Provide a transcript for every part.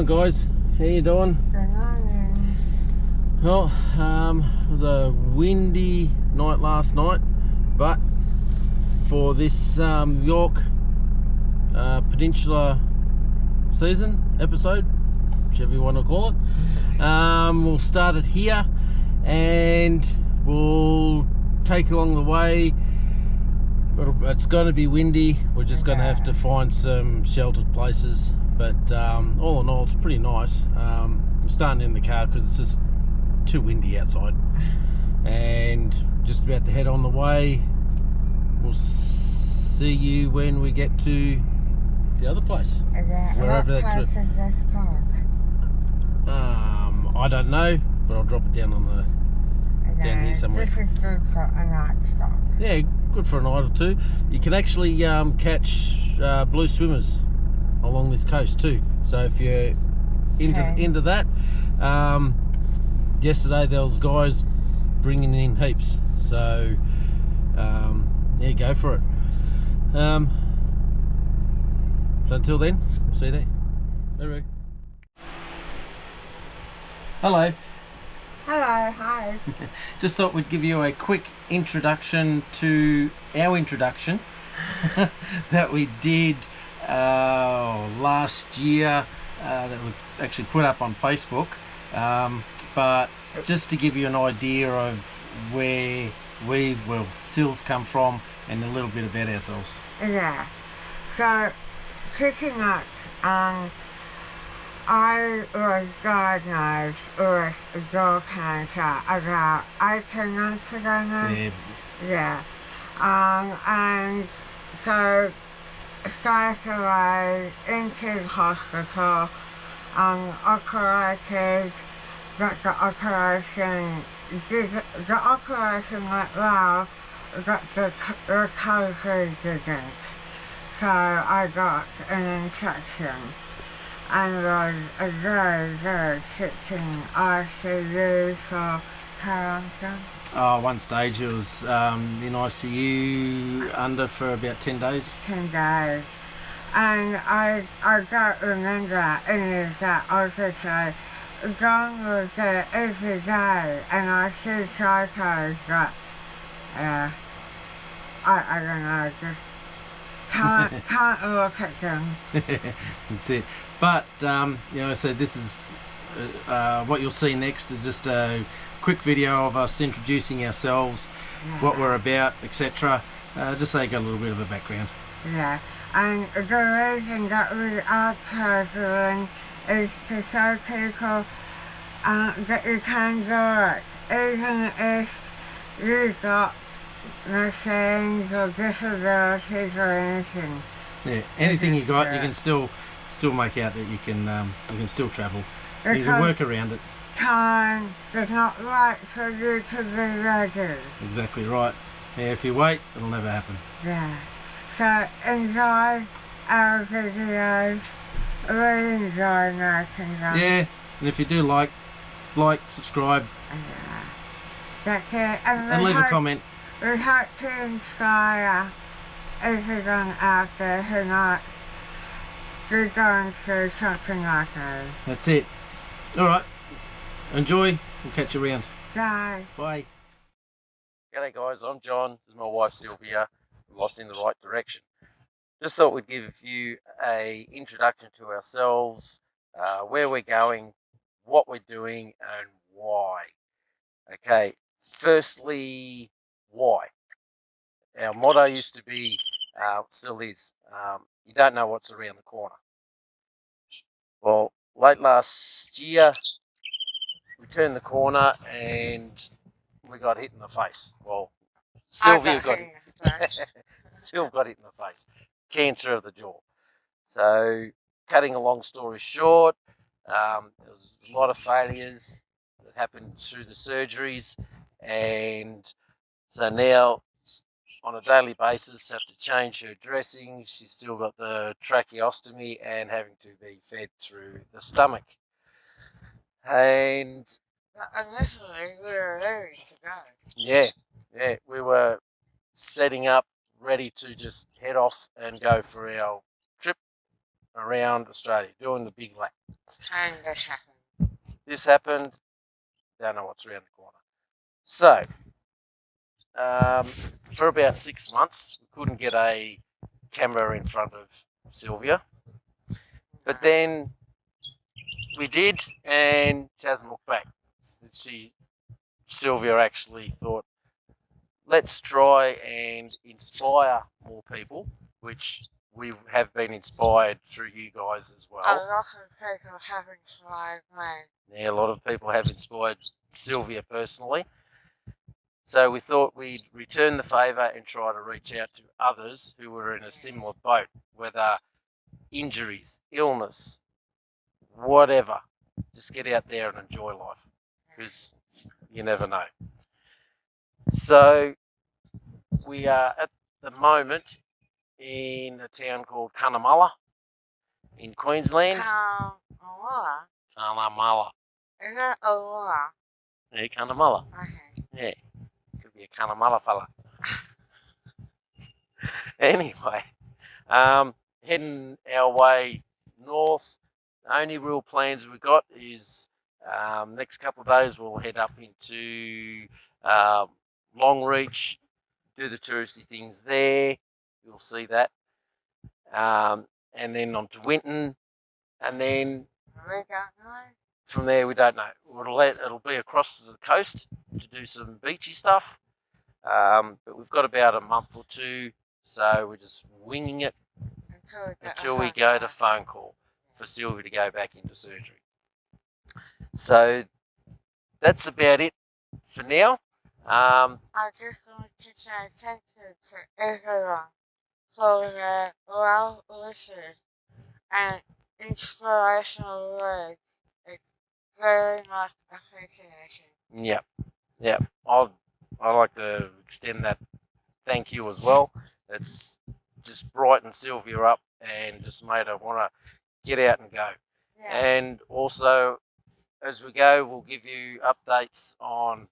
morning, guys. How you doing? Good morning. Well, it was a windy night last night, but for this Yorke Peninsula season episode, whichever you want to call it, we'll start it here, and we'll take along the way. It's going to be windy. We're just going to have to find some sheltered places. But all in all, it's pretty nice. I'm starting in the car because it's just too windy outside. And just about to head on the way. We'll see you when we get to the other place. Wherever that's. What place is this called? I don't know, but I'll drop it down on the down here somewhere. This is good for a night stop. Yeah, good for a night or two. You can actually catch blue swimmers along this coast too. So if you're into that, yesterday there was guys bringing in heaps. So yeah, go for it. So until then, we'll see you there. Hello. Hello. Hello, hi. Just thought we'd give you a quick introduction to our introduction that we did last year, that we actually put up on Facebook, but just to give you an idea of where Sil's come from and a little bit about ourselves. Yeah. So, picking up, I was diagnosed with jaw cancer about 18 months ago now. Yeah. And so straight away into the hospital, operated, got the operation, the operation went well, got the recovery didn't. So I got an infection and was very, very sick in ICU for how long? One stage it was in ICU under for about 10 days. 10 days. And I don't remember any of that. Obviously, John was there every day, and I see photos that, I don't know, just can't look at them. That's it. But, so this is, what you'll see next is just a quick video of us introducing ourselves, what we're about, etc. Just so you got a little bit of a background. Yeah, and the reason that we are traveling is to show people that you can do it, even if you've got machines or disabilities or anything. Yeah, anything you got, you can still make out that you can still travel. You can work around it. Time does not wait for you to be ready. Exactly right. Yeah, if you wait, it'll never happen. Yeah. So enjoy our videos. We enjoy making them. Yeah, and if you do like, subscribe. Yeah. That's it. And leave a comment. We hope to inspire everyone out there who might be going through something like this. That's it. Alright. Enjoy. We'll catch you around. Bye. Bye. G'day guys, I'm John. This is my wife Silvia. We're lost in the right direction. Just thought we'd give you a introduction to ourselves, where we're going, what we're doing, and why. Okay, firstly, why? Our motto used to be, still is, you don't know what's around the corner. Well, late last year, we turned the corner and we got hit in the face. Well, Silvia got hit. Sil got hit in the face. Cancer of the jaw. So, cutting a long story short, there was a lot of failures that happened through the surgeries, and so now on a daily basis have to change her dressing. She's still got the tracheostomy and having to be fed through the stomach. And initially we were ready to go. Yeah, we were setting up, ready to just head off and go for our trip around Australia, doing the big lap. And this happened. This happened, don't know what's around the corner. So, for about 6 months, we couldn't get a camera in front of Silvia. But then we did, and she hasn't looked back. Silvia actually thought, let's try and inspire more people, which we have been inspired through you guys as well. A lot of people have inspired me. Yeah, a lot of people have inspired Silvia personally. So we thought we'd return the favour and try to reach out to others who were in a similar boat, whether injuries, illness, whatever. Just get out there and enjoy life, because you never know. So we are at the moment in a town called Cunnamulla in Queensland. Cunnamulla? Cunnamulla. Is that a Mulla? Yeah, Cunnamulla. Okay. Yeah, could be a Cunnamulla fella. Anyway, heading our way north. The only real plans we've got is next couple of days we'll head up into Longreach, do the touristy things there. You'll see that. And then on to Winton, and then We don't know. from there we don't know. It'll be across the coast to do some beachy stuff. But we've got about a month or two, so we're just winging it until we go to phone call for Silvia to go back into surgery. So that's about it for now. I just want to say thank you to everyone for their well wishes and inspirational words. It's very much appreciated. Yep. I'd like to extend that thank you as well. It's just brightened Silvia up and just made her want to get out and go. Yeah. And also, as we go, we'll give you updates on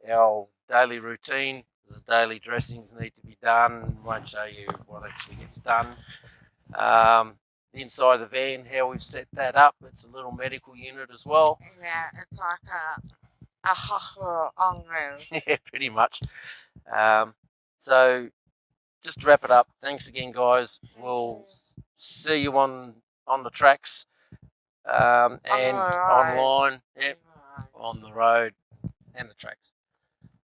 our daily routine. The daily dressings need to be done. Won't show you what actually gets done. Inside the van, how we've set that up. It's a little medical unit as well. Yeah, it's like a hospital on wheels. Yeah, pretty much. So just to wrap it up, thanks again, guys. We'll see you on the tracks and online. Yep, on the road and the tracks.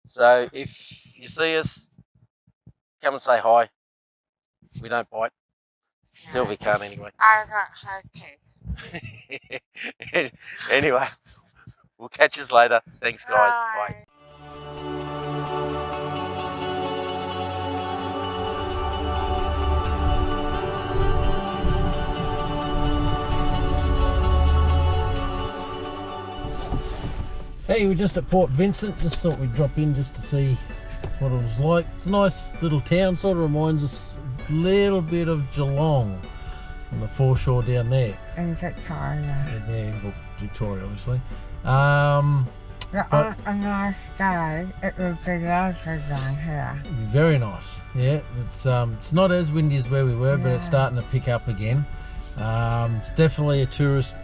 So if you see us, come and say hi. We don't bite. Yeah. Silvia can't anyway. I got her teeth. Anyway, we'll catch you later. Thanks, guys. Bye. Hey, we're just at Port Vincent. Just thought we'd drop in just to see what it was like. It's a nice little town. Sort of reminds us a little bit of Geelong on the foreshore down there. In Victoria. Yeah, in Victoria, obviously. But on a nice day, it would be lovely down here. Very nice. Yeah, it's not as windy as where we were, but it's starting to pick up again. It's definitely a tourist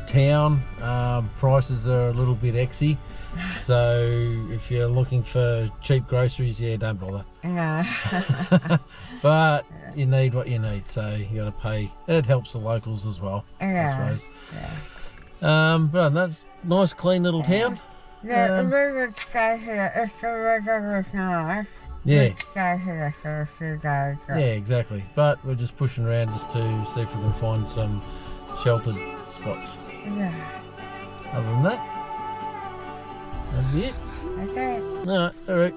town. Prices are a little bit exy, so if you're looking for cheap groceries, don't bother. No. But you need what you need, so you got to pay. It helps the locals as well, I suppose. But that's nice, clean little town. Yeah, we would stay here if the weather was nice. Yeah. We'd stay here for a few days. Yeah, exactly. But we're just pushing around just to see if we can find some sheltered spots. Yeah. Other than that, that'd be it. Okay. All right.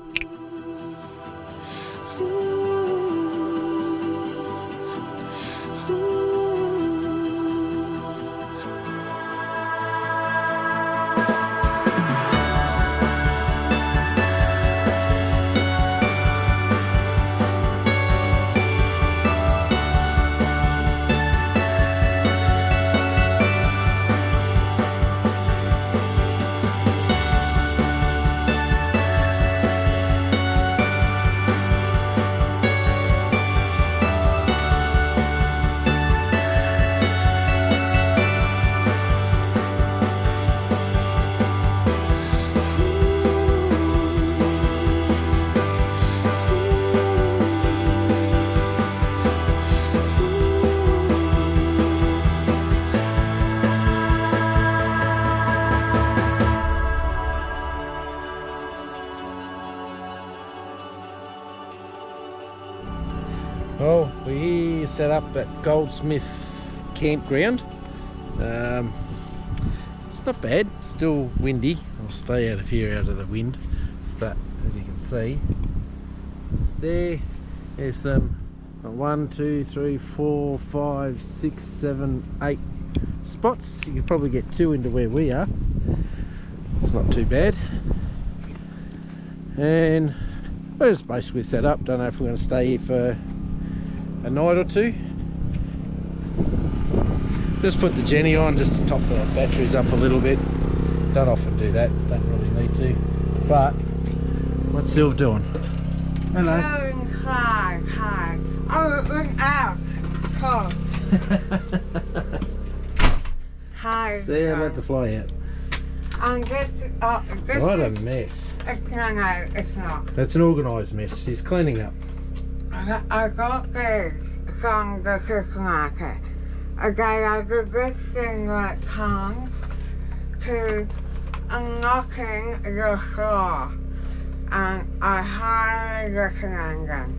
set up at Goldsmith Campground. It's not bad, still windy. I'll stay out of here, out of the wind, but as you can see, it's there. There's some 1, 2, 3, 4, 5, 6, 7, 8 spots. You could probably get 2 into where we are. It's not too bad. And we're just basically set up. Don't know if we're going to stay here for a night or two. Just put the Jenny on just to top the batteries up a little bit. Don't often do that, don't really need to. But what's Silv doing? Hello. Hi. Oh, look out. Cool. Hi. See, I let the fly out. This What a mess. It's not. That's an organised mess. She's cleaning up. I got this from the supermarket. Okay, I did this thing that comes to unlocking your door, and I highly recommend them.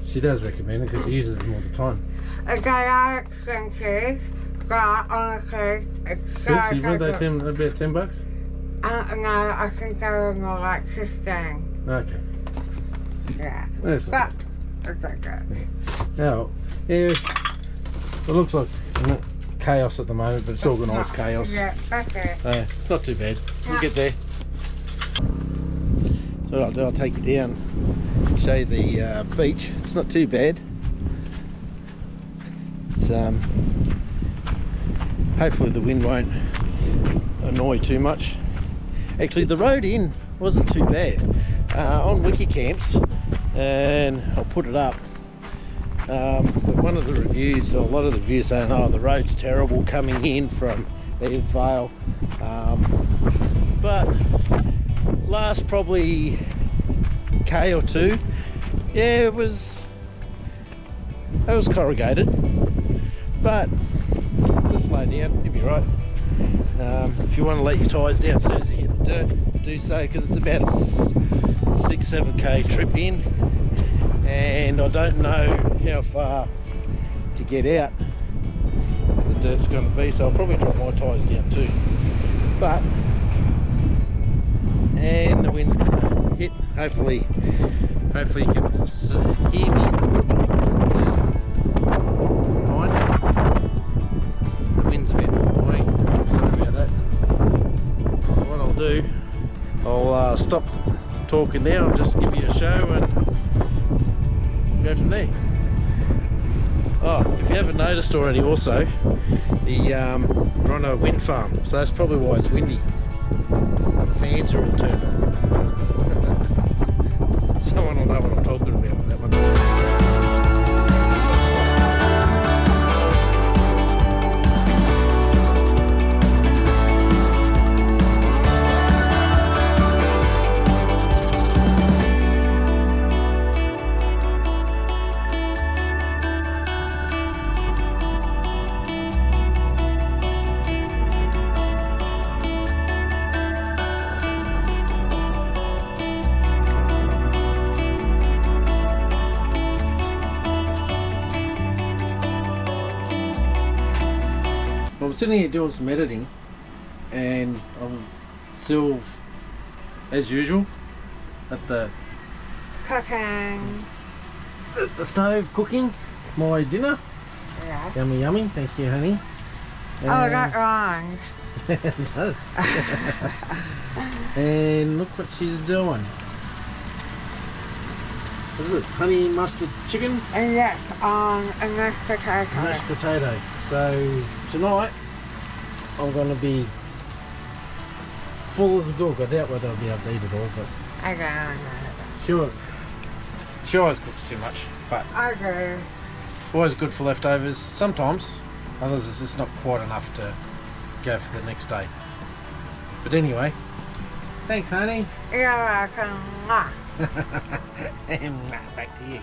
She does recommend it because she uses them all the time. They are expensive, but honestly, it's so Expensive? Weren't they good. about $10? No, I think they were more like 15. Okay. Yeah. That's But it's okay. Now, yeah, it looks like chaos at the moment, but it's organised chaos. Yeah, okay. It's not too bad. We'll get there. So what I'll do, I'll take you down, show you the beach. It's not too bad. It's hopefully the wind won't annoy too much. Actually, the road in wasn't too bad. On Wikicamps, and I'll put it up. But one of the reviews, or a lot of the reviews saying, oh, the road's terrible coming in from the Vale. But last probably K or 2, yeah, it was corrugated, but just slow down, you'll be right. If you want to let your tyres down as soon as you hit the dirt, do so, because it's about a 6-7k trip in, and I don't know how far to get out the dirt's going to be, so I'll probably drop my tyres down too. But and the wind's going to hit. Hopefully you can hear me. Fine. The wind's a bit annoying. Sorry about that. So what I'll do, I'll stop talking now and just give you a show and go from there. Oh, if you haven't noticed already, also we're on a wind farm, so that's probably why it's windy. The fans are all turned on. Someone will know what I'm talking about with that one. I'm sitting here doing some editing, and I'm still, as usual, at the stove cooking my dinner. Yeah. Yummy, yummy. Thank you, honey. Oh, I got wrong. It does. And look what she's doing. What is it? Honey mustard chicken? And yes, a mashed potato. Mashed potato. So tonight I'm going to be full as a dog. I doubt whether I'll be able to eat it all, but I got she always cooks too much, but I do. always good for leftovers. Sometimes, others it's just not quite enough to go for the next day. But anyway, thanks, honey. You're welcome. Mwah. And back to you.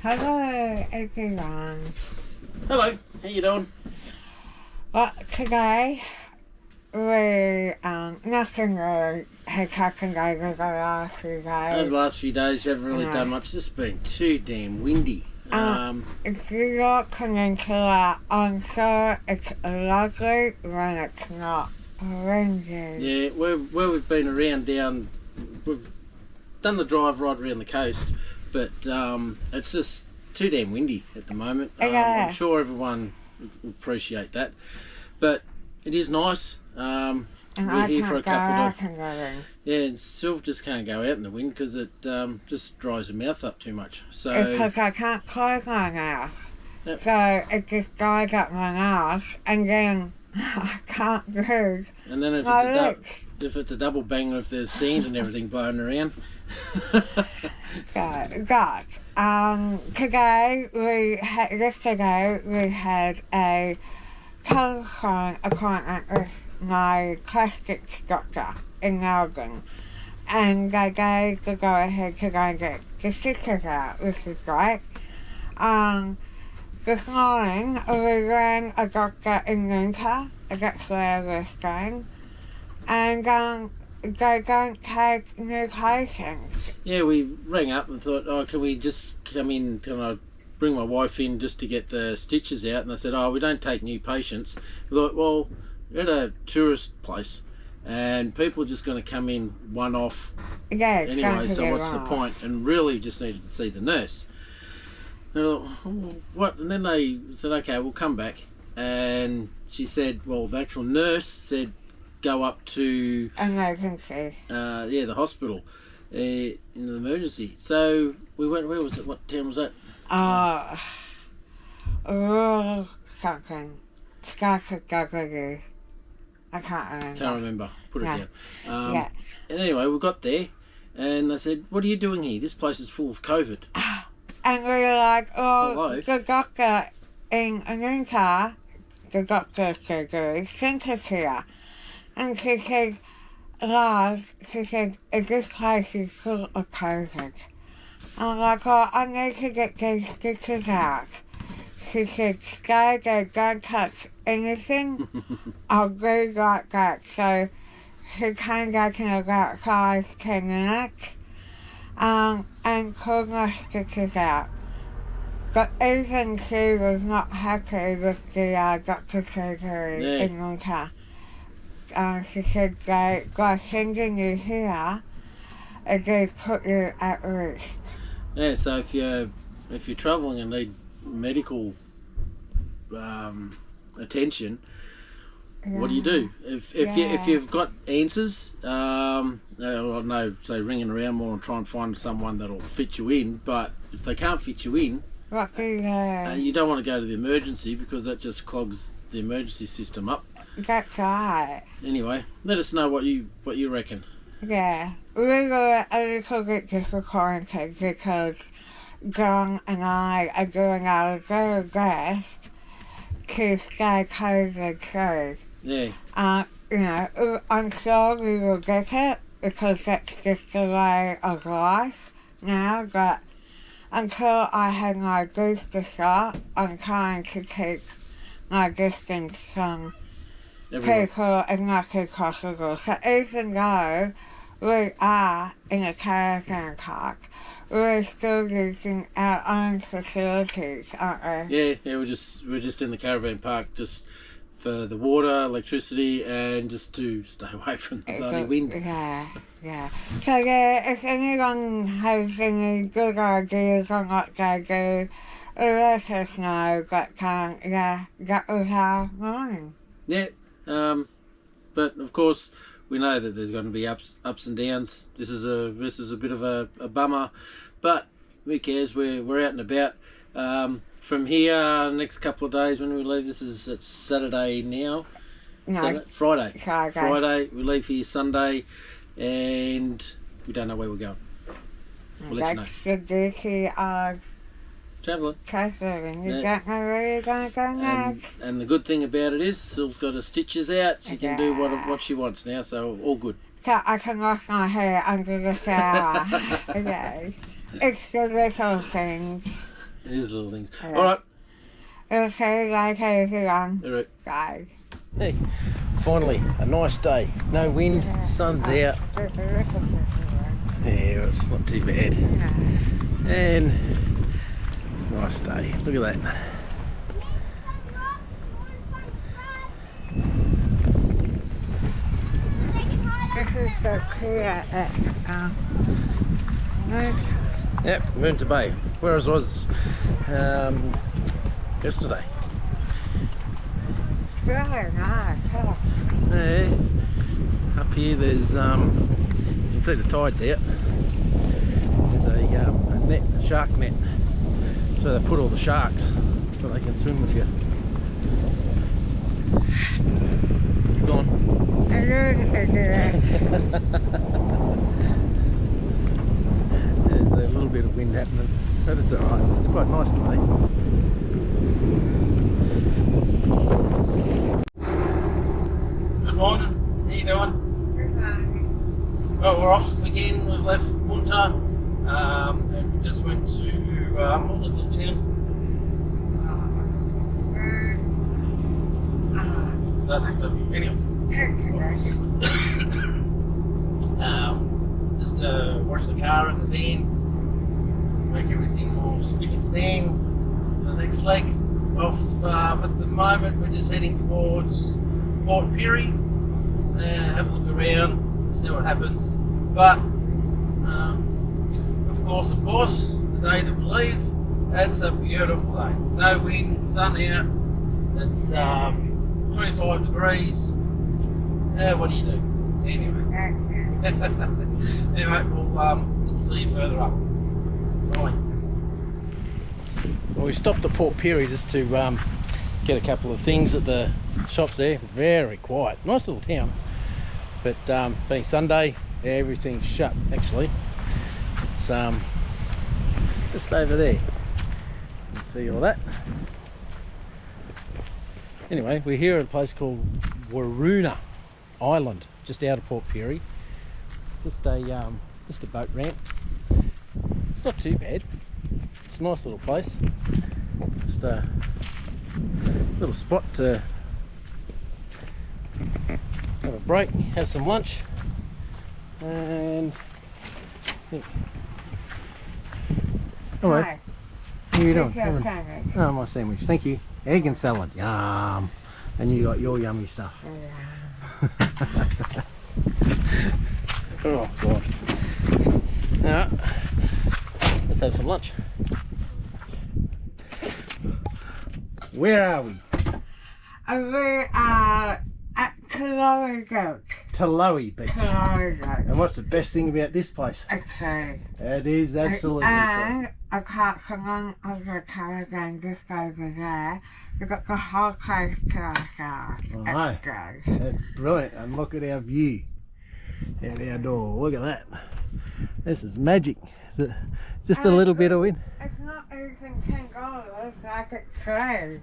Hello, everyone. Hello, how you doing? Well, today nothing really has happened over the last few Over days. the last few days, you haven't really No. done much. It's just been too damn windy. It's the Yorke Peninsula. I'm sure it's lovely when it's not windy. Yeah, where we've been around we've done the drive right around the coast, but it's just too damn windy at the moment. Yeah. I'm sure everyone will appreciate that, but it is nice. And We're I here can't for a go couple of out days. and go Yeah, and Sylv just can't go out in the wind because it just dries her mouth up too much. So because I can't close my mouth. Yep. So it just dries up my mouth and then I can't move and then my lips. if it's a double banger, if there's sand and everything blowing around. Yesterday we had a telephone appointment with my plastics doctor in Melbourne, and they gave the go ahead to go and get the stiches out, which is great. This morning we rang a doctor in Winter, that's where we're staying, and they don't take new patients. Yeah, we rang up and thought, oh, can we just come in? Can I bring my wife in just to get the stitches out? And they said, oh, we don't take new patients. We thought, well, we're at a tourist place and people are just going to come in one off Yeah, it's anyway, going to so be what's the wrong. point? And really just needed to see the nurse. And I thought, oh, what? And then they said, okay, we'll come back. And she said, well, the actual nurse said, go up to Emergency. the hospital in the emergency. So we went. Where was it? What town was that? Rural something. Starts with W. I can't remember. Can't remember. Put it No. down. Yeah. And anyway, we got there, and they said, "What are you doing here? This place is full of COVID." And we were like, oh, Hello? the doctor in Anita, the doctor's surgery, sent us here. And she said, Lars, she said, this place is full of COVID. I'm like, oh, I need to get these stitches out. She said, stay there, don't touch anything. I'll be like that. So she came back in about 5-10 minutes and pulled my stitches out. But even she was not happy with the doctor's surgery in Winter. She said, by sending you here, they put you at risk. Yeah. So if you're travelling and need medical attention, what do you do? If you've got answers, I don't know, say ringing around more and try and find someone that'll fit you in. But if they can't fit you in, What do you do? you don't want to go to the emergency because that just clogs the emergency system up. That's right. Anyway, let us know what you reckon. Yeah. We were a little bit disappointed because John and I are doing our very best to stay COVID free. Yeah. I'm sure we will get it because that's just the way of life now, but until I have my booster shot, I'm trying to keep my distance from Everyone. people as much as possible. So even though we are in a caravan park, we're still using our own facilities, aren't we? Yeah. We're just in the caravan park just for the water, electricity, and just to stay away from the bloody wind. Yeah. So yeah, if anyone has any good ideas on what they do, let us know. But that was our morning. Yeah. But of course, we know that there's going to be ups and downs. This is a bit of a bummer, but who cares? We're out and about. From here, next couple of days when we leave, it's Saturday now. No, Friday. Friday. We leave here Sunday, and we don't know where we're going. We'll let you know. That's the duty of Travelling. travelling. You Yeah. don't know where you're going to go next. And the good thing about it is, Syl's got her stitches out. She can do what she wants now, so all good. So I can wash my hair under the shower. Okay. It's the little things. It is little things. Yeah. All right. Okay, like everyone. All right. Bye. Hey, finally a nice day. No wind, sun's out. Yeah, it's not too bad. And it's a nice day. Look at that. This is the clear at Yep, Moonta Bay. Whereas I was yesterday. very nice, huh? Yeah. Up here there's you can see the tide's out. There's a net, a shark net. So they put all the sharks so they can swim with you. Go on. There's a little bit of wind happening, but it's alright, it's quite nice today. Good morning, how you doing? Well, we're off again, we've left Munta and we just went to, what was it, little town? That's anyway. Just to wash the car and the van, make everything all spick and span for the next leg. Off at the moment, we're just heading towards Port Pirie. Have a look around, see what happens. But of course, the day that we leave, it's a beautiful day. No wind, sun out. It's 25 degrees. What do you do? Anyway. Anyway, we'll see you further up. Bye. Well, we stopped at Port Pirie just to get a couple of things at the shops there. Very quiet. Nice little town. But being Sunday, everything's shut actually. It's just over there. You see all that? Anyway, we're here at a place called Waroona Island, just out of Port Pirie. It's just a boat ramp. It's not too bad. It's a nice little place. Just a little spot to have a break, have some lunch, and hello. Hi. How you doing? Your sandwich. Oh, my sandwich. Thank you. Egg and salad. Yum. And you got your yummy stuff. Oh God. Now, let's have some lunch. Where are we? We are at Kalori Talawi Beach. Goat. And what's the best thing about this place? Okay. It is absolutely And apart from one of the caravan just over there, we've got the whole place to ourselves. Right. It's good. That's brilliant. And look at our view out our door. Look at that. This is magic. It's just a little bit of wind. It's not even $10, like it's free.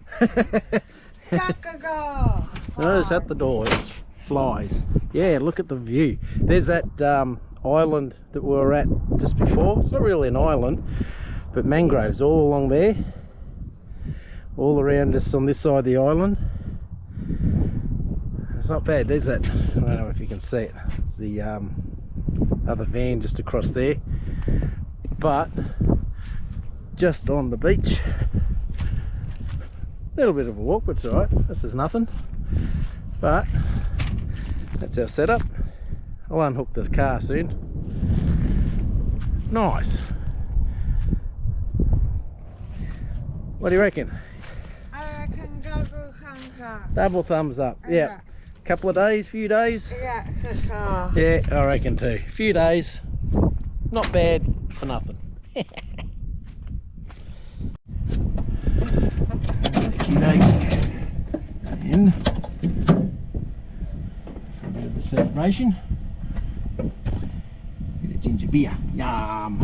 Shut the door. No, shut the door. It's flies. Yeah, look at the view. There's that island that we were at just before. It's not really an island, but mangroves all along there, all around us on this side of the island. It's not bad. There's that, I don't know if you can see it, it's the other van just across there, but just on the beach. A little bit of a walk, but it's alright. This is nothing, but that's our setup. I'll unhook the car soon. Nice. What do you reckon? I reckon double thumbs up. Double thumbs up. Yeah. Couple of days, few days. Yeah, for sure. Yeah, I reckon too. Few days. Not bad for nothing. In a bit of a celebration. Bit of ginger beer. Yum.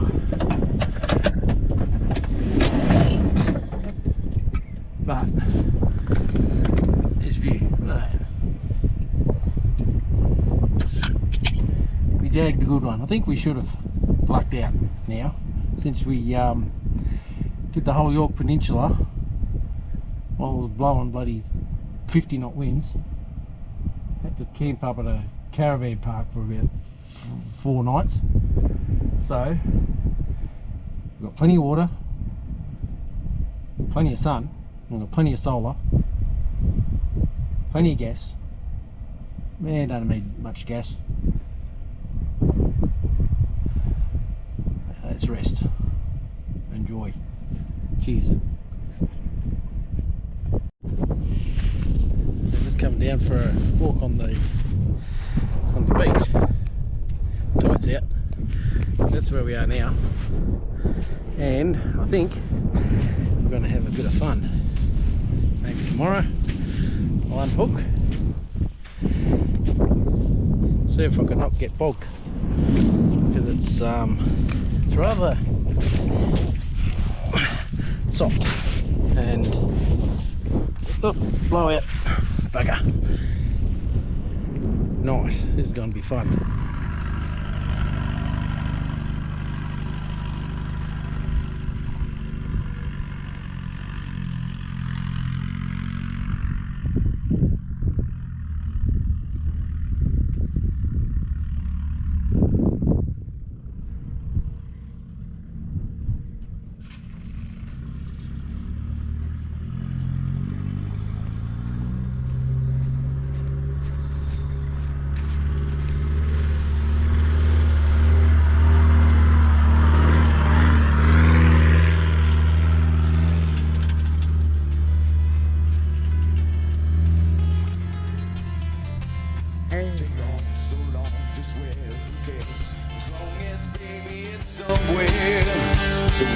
But this view, look at that. We jagged a good one. I think we should have lucked out now, since we did the whole Yorke Peninsula while it was blowing bloody 50 knot winds. Had to camp up at a caravan park for about 4 nights. So we've got plenty of water, plenty of sun, we've got plenty of solar, plenty of gas. Man, don't need much gas. Let's rest. Enjoy. Cheers. We're just coming down for a walk on the beach. Tide's out. That's where we are now. And I think we're going to have a bit of fun. Maybe tomorrow I'll unhook. See if I can not get bogged. Because it's rather soft and look, blow out, bugger. Nice, this is going to be fun.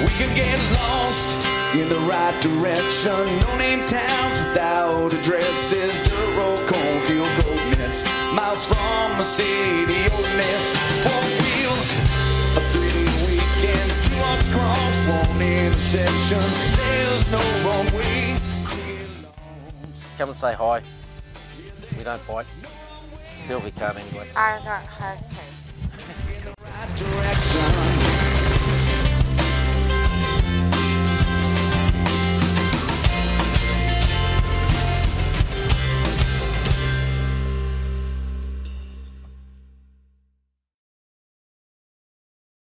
We can get lost in the right direction. No name towns without addresses. Dirt road, cornfield, goat nets. Miles from a city ordinance. 4 wheels, a 3-day weekend. 2 arms crossed, 1 intersection. There's no wrong way to get lost. Come and say hi. We don't fight. Sylvia can't anyway. I got her too. In the right direction.